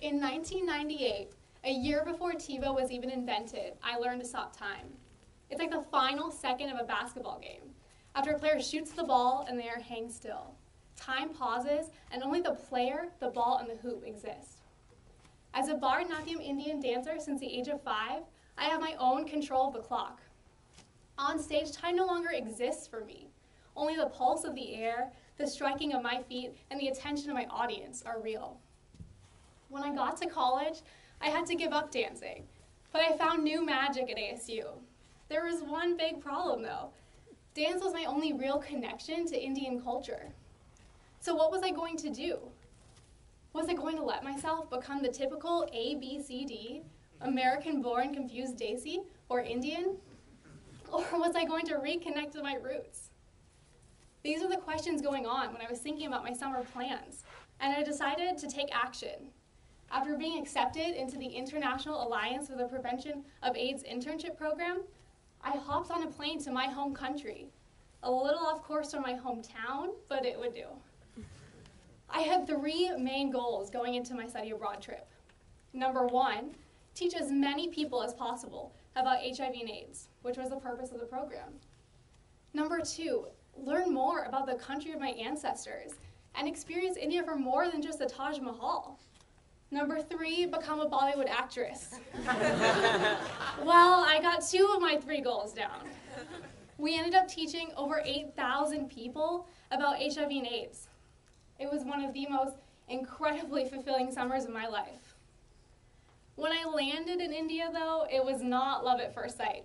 In 1998, a year before TiVo was even invented, I learned to stop time. It's like the final second of a basketball game. After a player shoots the ball and the air hangs still. Time pauses, and only the player, the ball, and the hoop exist. As a Bharatanatyam Indian dancer since the age of 5, I have my own control of the clock. On stage, time no longer exists for me. Only the pulse of the air, the striking of my feet, and the attention of my audience are real. When I got to college, I had to give up dancing, but I found new magic at ASU. There was one big problem though. Dance was my only real connection to Indian culture. So what was I going to do? Was I going to let myself become the typical ABCD, American-born confused Desi, or Indian? Or was I going to reconnect to my roots? These are the questions going on when I was thinking about my summer plans, and I decided to take action. After being accepted into the International Alliance for the Prevention of AIDS internship program, I hopped on a plane to my home country, a little off course from my hometown, but it would do. I had 3 main goals going into my study abroad trip. Number 1, teach as many people as possible about HIV and AIDS, which was the purpose of the program. Number 2, learn more about the country of my ancestors and experience India for more than just the Taj Mahal. Number 3, become a Bollywood actress. Well, I got 2 of my 3 goals down. We ended up teaching over 8,000 people about HIV and AIDS. It was one of the most incredibly fulfilling summers of my life. When I landed in India, though, it was not love at first sight.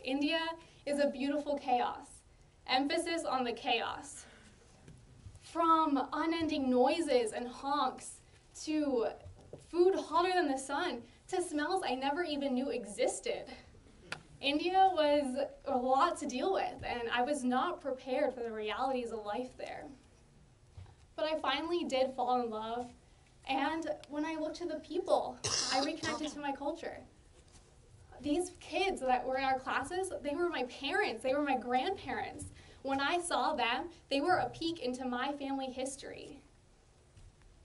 India is a beautiful chaos. Emphasis on the chaos. From unending noises and honks to food hotter than the sun to smells I never even knew existed. India was a lot to deal with, and I was not prepared for the realities of life there. But I finally did fall in love, and when I looked to the people, I reconnected to my culture. These kids that were in our classes, they were my parents, they were my grandparents. When I saw them, they were a peek into my family history.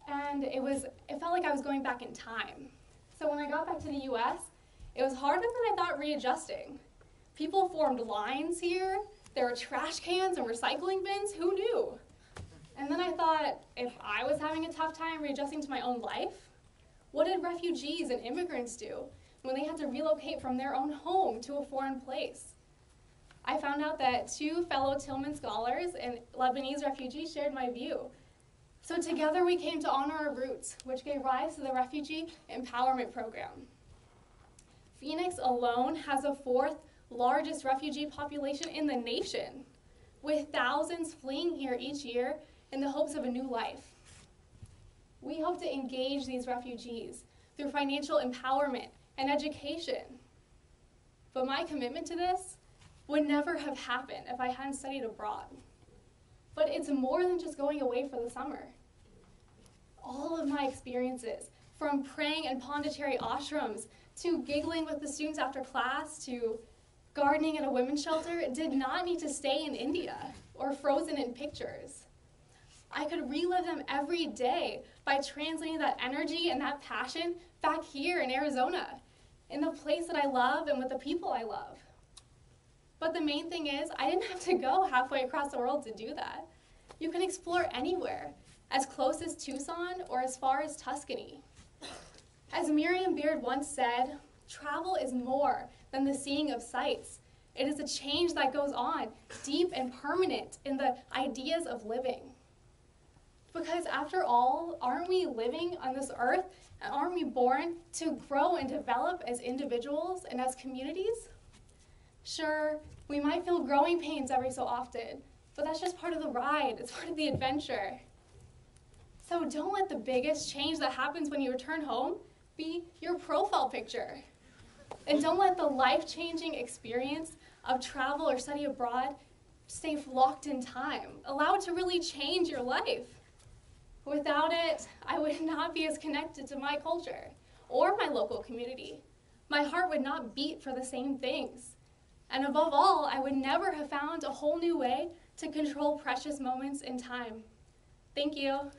And it felt like I was going back in time. So when I got back to the US, it was harder than I thought readjusting. People formed lines here, there were trash cans and recycling bins, who knew? And then I thought, if I was having a tough time readjusting to my own life, what did refugees and immigrants do when they had to relocate from their own home to a foreign place? I found out that 2 fellow Tillman scholars and Lebanese refugees shared my view. So together we came to honor our roots, which gave rise to the Refugee Empowerment Program. Phoenix alone has the 4th largest refugee population in the nation, with thousands fleeing here each year in the hopes of a new life. We hope to engage these refugees through financial empowerment and education. But my commitment to this would never have happened if I hadn't studied abroad. But it's more than just going away for the summer. All of my experiences, from praying in Pondicherry ashrams, to giggling with the students after class, to gardening at a women's shelter, did not need to stay in India or frozen in pictures. I could relive them every day by translating that energy and that passion back here in Arizona, in the place that I love and with the people I love. But the main thing is, I didn't have to go halfway across the world to do that. You can explore anywhere, as close as Tucson or as far as Tuscany. As Miriam Beard once said, travel is more than the seeing of sights. It is a change that goes on, deep and permanent in the ideas of living. Because after all, aren't we living on this earth, and aren't we born to grow and develop as individuals and as communities? Sure, we might feel growing pains every so often, but that's just part of the ride, it's part of the adventure. So don't let the biggest change that happens when you return home be your profile picture. And don't let the life-changing experience of travel or study abroad stay locked in time. Allow it to really change your life. Without it, I would not be as connected to my culture or my local community. My heart would not beat for the same things. And above all, I would never have found a whole new way to control precious moments in time. Thank you.